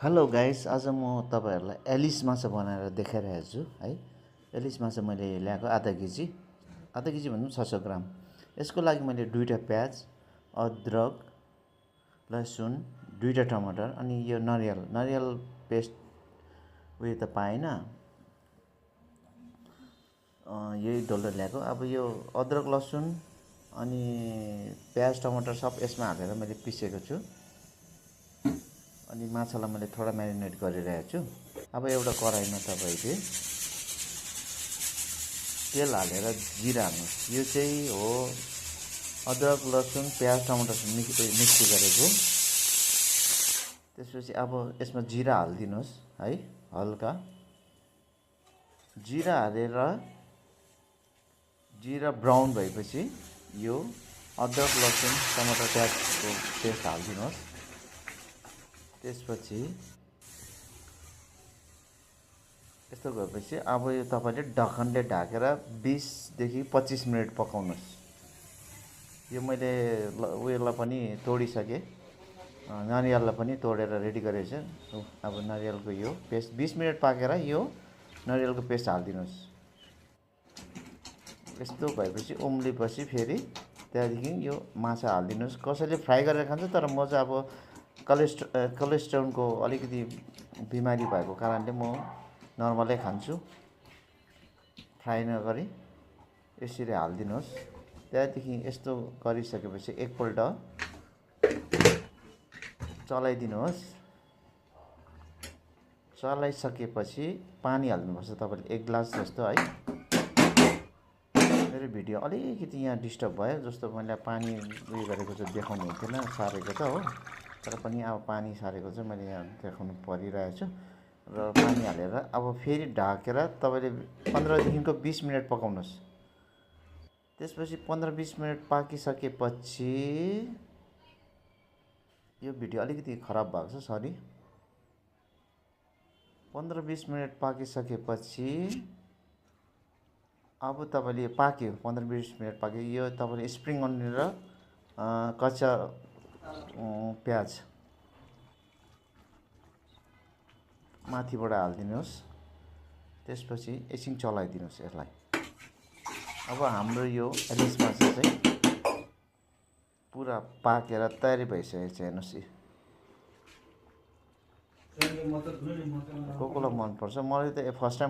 Hello guys, आज म तपाईँहरूलाई एलिस माछा बनाएर देखाइरहेको छु है। एलिस माछा मैले ल्याएको आधा केजी भन्दा 600 ग्राम। यसको लागि मैले दुईवटा प्याज, अदरक, लसुन, दुईवटा टमाटर अनि यो नरियल पेस्ट उयो त पाएन, यही डल्लो ल्याएको। अब यो अदरक, लसुन अनि प्याज, टमाटर सब यसमा हालेर मैले पिसेको छु। अनि माछालाई मैले थोडा म्यारिनेट गरिरहेको छु। अब एउटा कराईमा तपाईँले तेल हालेर जिरा हाल्नुहोस्। यो चाहिँ हो अदरक, लसुन, प्याज, टमाटर मिक्सी गरेको। त्यसपछि अब यसमा जिरा हालिदिनुहोस् है, हल्का जिरा हालेर जिरा ब्राउन भएपछि यो अदरक, लसुन, टमाटर, प्याजको पेस्ट हालिदिनुहोस्। त्यसपछि यस्तो गएपछि अब यो तपाईँले ढक्कनले ढाकेर 20 देखि 25 मिनट पकाउनुहोस्। यो मैले उयोलाई पनि तोडिसकेँ, नरिवललाई पनि तोडेर रेडी गरेको छु। अब नरिवलको यो पेस्ट 20 मिनट पाकेर यो नरिवलको पेस्ट हालिदिनुहोस्। यस्तो भएपछि उम्लेपछि फेरि त्यहाँदेखि यो माछा हालिदिनुहोस्। कसैले फ्राई गरेर खान्छ, तर म चाहिँ अब कोलेस्ट्रोलको अलिकति बिमारी भएको कारणले म नर्मलै खान्छु, फ्राई नगरी यसरी हालिदिनुहोस्। त्यहाँदेखि यस्तो गरिसकेपछि एकपल्ट चलाइदिनुहोस्। चलाइसकेपछि पानी हाल्नुपर्छ तपाईँले 1 ग्लास जस्तो है। मेरो भिडियो अलिकति यहाँ डिस्टर्ब भयो, जस्तो मैले पानी उयो गरेको चाहिँ देखाउनु हुन्थेन, सारेको त हो, तर पनि अब पानी सारेको चाहिँ मैले यहाँ देखाउनु परिरहेको छु। र पानी हालेर अब फेरि ढाकेर तपाईँले 15 देखि 20 मिनट पकाउनुहोस्। त्यसपछि 15-20 मिनट पाकिसकेपछि यो भिडियो अलिकति खराब भएको छ, सरी। 15-20 मिनट पाकिसकेपछि अब तपाईँले पाक्यो, 15-20 मिनट पाक्यो। यो तपाईँले स्प्रिङ अनियन र कच्चा प्याज माथिबाट हालिदिनुहोस्। त्यसपछि एकछिन चलाइदिनुहोस् यसलाई। अब हाम्रो यो एलिस माछा चाहिँ पुरा पाकेर तयारी भइसकेको छ। हेर्नुहोस्, को कोलाई मनपर्छ, मलाई त फर्स्ट टाइम